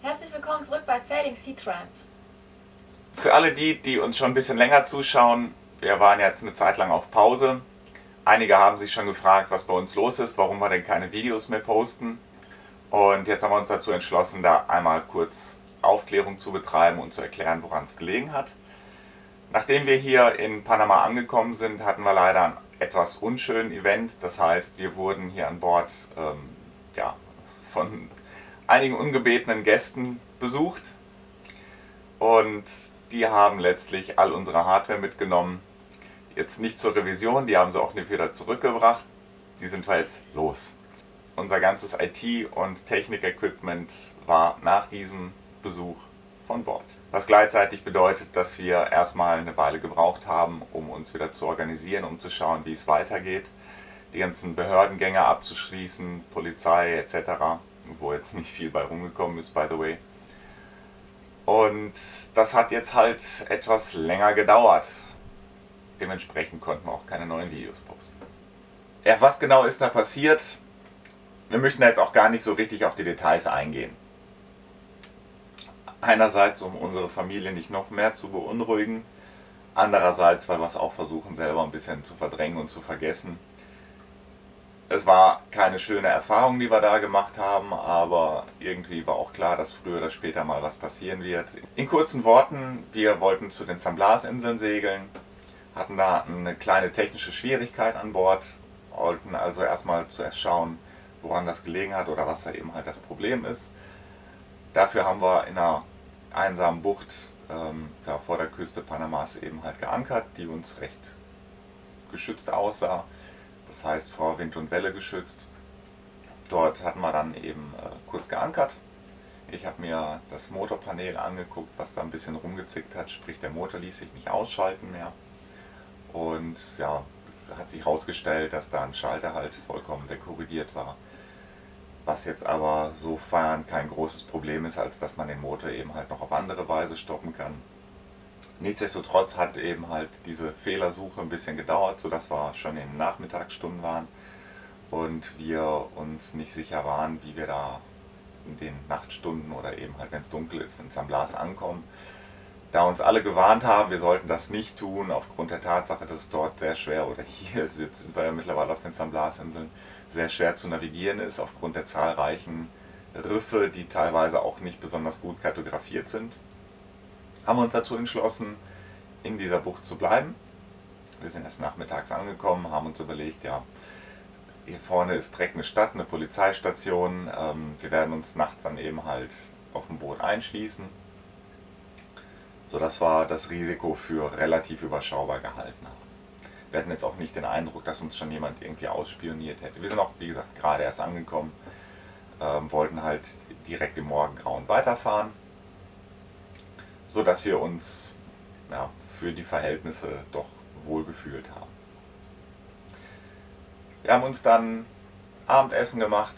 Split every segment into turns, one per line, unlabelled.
Herzlich willkommen zurück bei Sailing Sea Tramp.
Für alle die uns schon ein bisschen länger zuschauen, wir waren jetzt eine Zeit lang auf Pause. Einige haben sich schon gefragt, was bei uns los ist, warum wir denn keine Videos mehr posten. Und jetzt haben wir uns dazu entschlossen, da einmal kurz Aufklärung zu betreiben und zu erklären, woran es gelegen hat. Nachdem wir hier in Panama angekommen sind, hatten wir leider einen etwas unschönen Event. Das heißt, wir wurden hier an Bord von einigen ungebetenen Gästen besucht. Und die haben letztlich all unsere Hardware mitgenommen. Jetzt nicht zur Revision, die haben sie auch nicht wieder zurückgebracht. Die sind wir jetzt los. Unser ganzes IT- und Technik-Equipment war nach diesem Besuch von Bord. Was gleichzeitig bedeutet, dass wir erstmal eine Weile gebraucht haben, um uns wieder zu organisieren, um zu schauen, wie es weitergeht. Die ganzen Behördengänge abzuschließen, Polizei etc., wo jetzt nicht viel bei rumgekommen ist, by the way. Und das hat jetzt halt etwas länger gedauert. Dementsprechend konnten wir auch keine neuen Videos posten. Ja, was genau ist da passiert? Wir möchten jetzt auch gar nicht so richtig auf die Details eingehen. Einerseits, um unsere Familie nicht noch mehr zu beunruhigen. Andererseits, weil wir es auch versuchen, selber ein bisschen zu verdrängen und zu vergessen. Es war keine schöne Erfahrung, die wir da gemacht haben, aber irgendwie war auch klar, dass früher oder später mal was passieren wird. In kurzen Worten, wir wollten zu den San Blas-Inseln segeln, hatten da eine kleine technische Schwierigkeit an Bord, wollten also erstmal zuerst schauen, woran das gelegen hat oder was da eben halt das Problem ist. Dafür haben wir in einer einsamen Bucht da vor der Küste Panamas eben halt geankert, die uns recht geschützt aussah. Das heißt vor Wind und Welle geschützt. Dort hatten wir dann eben kurz geankert. Ich habe mir das Motorpanel angeguckt, was da ein bisschen rumgezickt hat, sprich der Motor ließ sich nicht ausschalten mehr. Und ja, hat sich herausgestellt, dass da ein Schalter halt vollkommen dekorrodiert war. Was jetzt aber sofern kein großes Problem ist, als dass man den Motor eben halt noch auf andere Weise stoppen kann. Nichtsdestotrotz hat eben halt diese Fehlersuche ein bisschen gedauert, sodass wir schon in den Nachmittagsstunden waren und wir uns nicht sicher waren, wie wir da in den Nachtstunden oder eben halt, wenn es dunkel ist, in San Blas ankommen. Da uns alle gewarnt haben, wir sollten das nicht tun, aufgrund der Tatsache, dass es dort sehr schwer, oder hier sind wir ja mittlerweile auf den San Blas-Inseln, sehr schwer zu navigieren ist, aufgrund der zahlreichen Riffe, die teilweise auch nicht besonders gut kartografiert sind, haben wir uns dazu entschlossen, in dieser Bucht zu bleiben. Wir sind erst nachmittags angekommen, haben uns überlegt, ja, hier vorne ist direkt eine Stadt, eine Polizeistation, wir werden uns nachts dann eben halt auf dem Boot einschließen, sodass wir das Risiko für relativ überschaubar gehalten haben. Wir hatten jetzt auch nicht den Eindruck, dass uns schon jemand irgendwie ausspioniert hätte. Wir sind auch, wie gesagt, gerade erst angekommen, wollten halt direkt im Morgengrauen weiterfahren, sodass wir uns für die Verhältnisse doch wohl gefühlt haben. Wir haben uns dann Abendessen gemacht,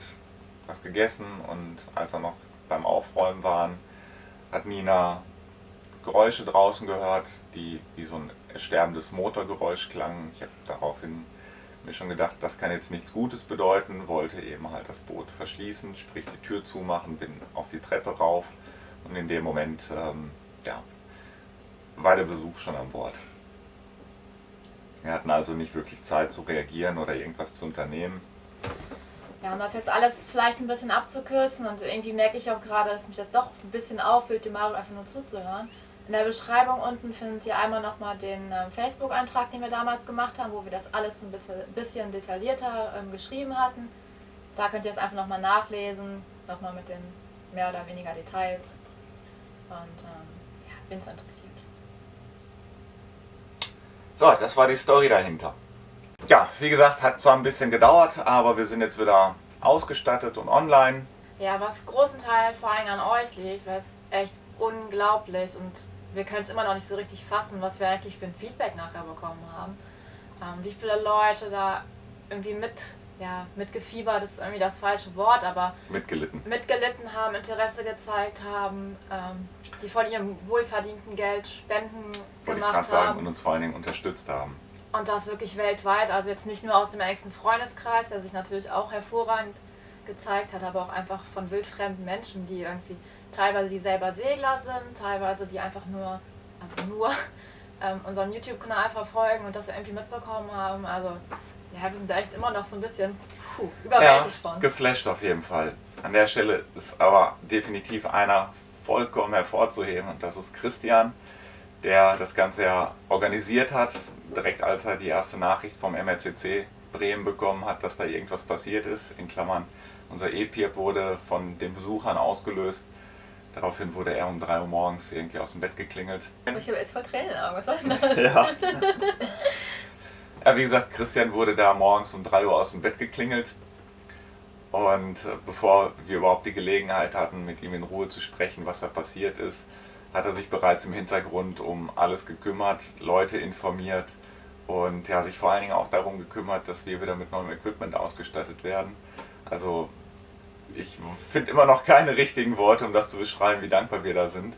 was gegessen, und als wir noch beim Aufräumen waren, hat Nina Geräusche draußen gehört, die wie so ein sterbendes Motorgeräusch klangen. Ich habe daraufhin mir schon gedacht, das kann jetzt nichts Gutes bedeuten, wollte eben halt das Boot verschließen, sprich die Tür zumachen, bin auf die Treppe rauf, und in dem Moment war der Besuch schon an Bord. Wir hatten also nicht wirklich Zeit zu reagieren oder irgendwas zu unternehmen.
Ja, um das jetzt alles vielleicht ein bisschen abzukürzen, und irgendwie merke ich auch gerade, dass mich das doch ein bisschen auffüllt, dem Mario einfach nur zuzuhören. In der Beschreibung unten findet ihr einmal nochmal den Facebook-Eintrag, den wir damals gemacht haben, wo wir das alles ein bisschen detaillierter geschrieben hatten. Da könnt ihr es einfach nochmal nachlesen, nochmal mit den mehr oder weniger Details. Und wen es interessiert.
So, das war die Story dahinter. Ja, wie gesagt, hat zwar ein bisschen gedauert, aber wir sind jetzt wieder ausgestattet und online.
Ja, was großen Teil vor allem an euch liegt, weil es echt unglaublich, und wir können es immer noch nicht so richtig fassen, was wir eigentlich für ein Feedback nachher bekommen haben. Wie viele Leute da irgendwie mitgefiebert ist irgendwie das falsche Wort, aber mitgelitten haben, Interesse gezeigt haben, die von ihrem wohlverdienten Geld Spenden gemacht haben.
Und uns vor allen Dingen unterstützt haben.
Und das wirklich weltweit, also jetzt nicht nur aus dem engsten Freundeskreis, der sich natürlich auch hervorragend gezeigt hat, aber auch einfach von wildfremden Menschen, die irgendwie teilweise die selber Segler sind, teilweise die einfach nur unseren YouTube-Kanal verfolgen und das irgendwie mitbekommen haben. Also ja, wir sind da echt immer noch so ein bisschen überwältigt von.
Geflasht auf jeden Fall. An der Stelle ist aber definitiv einer vollkommen hervorzuheben und das ist Christian, der das Ganze ja organisiert hat, direkt als er die erste Nachricht vom MRCC Bremen bekommen hat, dass da irgendwas passiert ist. In Klammern, unser E-Piep wurde von den Besuchern ausgelöst. Daraufhin wurde er um 3 Uhr morgens irgendwie aus dem Bett geklingelt.
Ich habe jetzt voll Tränen in den Augen, was soll denn das?
Ja, wie gesagt, Christian wurde da morgens um 3 Uhr aus dem Bett geklingelt. Und bevor wir überhaupt die Gelegenheit hatten, mit ihm in Ruhe zu sprechen, was da passiert ist, hat er sich bereits im Hintergrund um alles gekümmert, Leute informiert und ja, sich vor allen Dingen auch darum gekümmert, dass wir wieder mit neuem Equipment ausgestattet werden. Also ich finde immer noch keine richtigen Worte, um das zu beschreiben, wie dankbar wir da sind.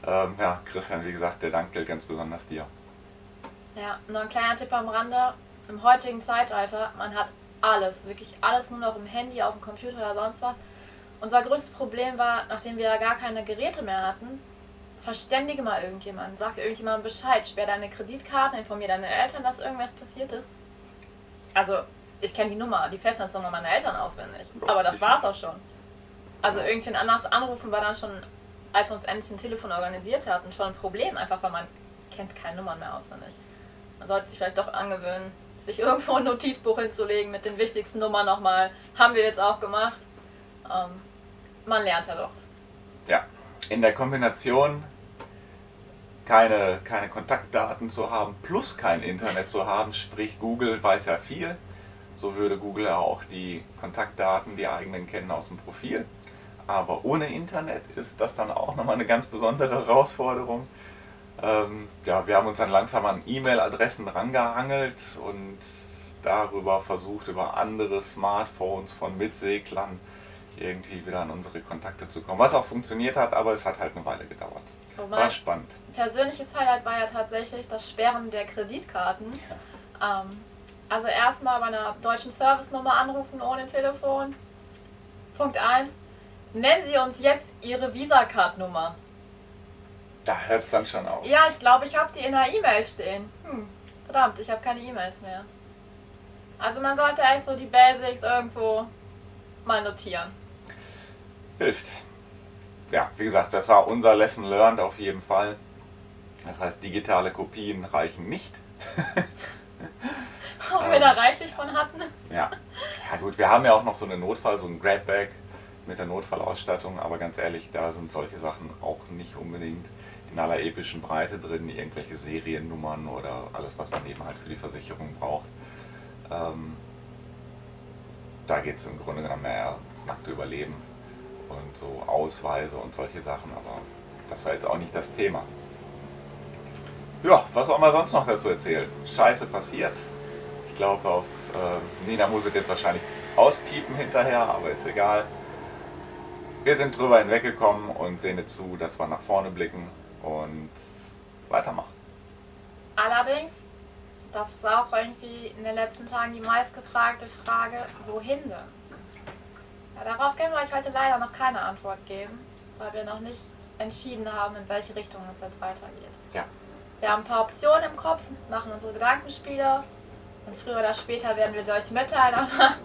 Ja, Christian, wie gesagt, der Dank gilt ganz besonders dir.
Ja, nur ein kleiner Tipp am Rande. Im heutigen Zeitalter, man hat alles, wirklich alles nur noch im Handy, auf dem Computer oder sonst was. Unser größtes Problem war, nachdem wir ja gar keine Geräte mehr hatten, verständige mal irgendjemanden, sag irgendjemandem Bescheid, sperr deine Kreditkarten, informier deine Eltern, dass irgendwas passiert ist. Also, ich kenne die Nummer, die Festnetznummer meiner Eltern auswendig, aber das war's auch schon. Also irgendwen anders anrufen war dann schon, als wir uns endlich ein Telefon organisiert hatten, schon ein Problem, einfach weil man kennt keine Nummern mehr auswendig. Man sollte sich vielleicht doch angewöhnen, sich irgendwo ein Notizbuch hinzulegen mit den wichtigsten Nummern nochmal. Haben wir jetzt auch gemacht. Man lernt ja doch.
Ja, in der Kombination keine Kontaktdaten zu haben plus kein Internet zu haben, sprich Google weiß ja viel. So würde Google ja auch die Kontaktdaten, die eigenen kennen aus dem Profil. Aber ohne Internet ist das dann auch nochmal eine ganz besondere Herausforderung. Ja, wir haben uns dann langsam an E-Mail-Adressen rangehangelt und darüber versucht, über andere Smartphones von Mitseglern irgendwie wieder an unsere Kontakte zu kommen. Was auch funktioniert hat, aber es hat halt eine Weile gedauert. War spannend.
Persönliches Highlight war ja tatsächlich das Sperren der Kreditkarten. Ja. Also erstmal bei einer deutschen Servicenummer anrufen ohne Telefon. Punkt 1. Nennen Sie uns jetzt Ihre Visa-Card-Nummer.
Da hört es dann schon auf.
Ja, ich glaube, ich habe die in der E-Mail stehen. Verdammt, ich habe keine E-Mails mehr. Also man sollte echt so die Basics irgendwo mal notieren.
Hilft. Ja, wie gesagt, das war unser Lesson learned auf jeden Fall. Das heißt, digitale Kopien reichen nicht.
Ob wir da reichlich von hatten.
Ja. Ja gut, wir haben ja auch noch so eine Notfall, so ein Grabbag mit der Notfallausstattung, aber ganz ehrlich, da sind solche Sachen auch nicht unbedingt in aller epischen Breite drin, irgendwelche Seriennummern oder alles, was man eben halt für die Versicherung braucht. Da geht es im Grunde genommen mehr ums nackte Überleben und so Ausweise und solche Sachen, aber das war jetzt auch nicht das Thema. Ja, was soll man sonst noch dazu erzählen? Scheiße passiert. Ich glaube, auf Nina muss es jetzt wahrscheinlich auspiepen hinterher, aber ist egal. Wir sind drüber hinweggekommen und sehen jetzt zu, dass wir nach vorne blicken und weitermachen.
Allerdings, das ist auch irgendwie in den letzten Tagen die meistgefragte Frage, wohin denn? Ja, darauf können wir euch heute leider noch keine Antwort geben, weil wir noch nicht entschieden haben, in welche Richtung es jetzt weitergeht.
Ja.
Wir haben ein paar Optionen im Kopf, machen unsere Gedankenspiele und früher oder später werden wir sie euch mitteilen, aber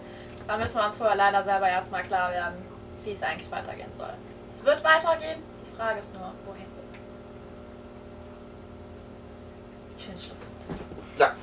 da müssen wir uns vorher leider selber erstmal klar werden, wie es eigentlich weitergehen soll. Es wird weitergehen, die Frage ist nur, wohin. Schönes Schlusswort.
Ja.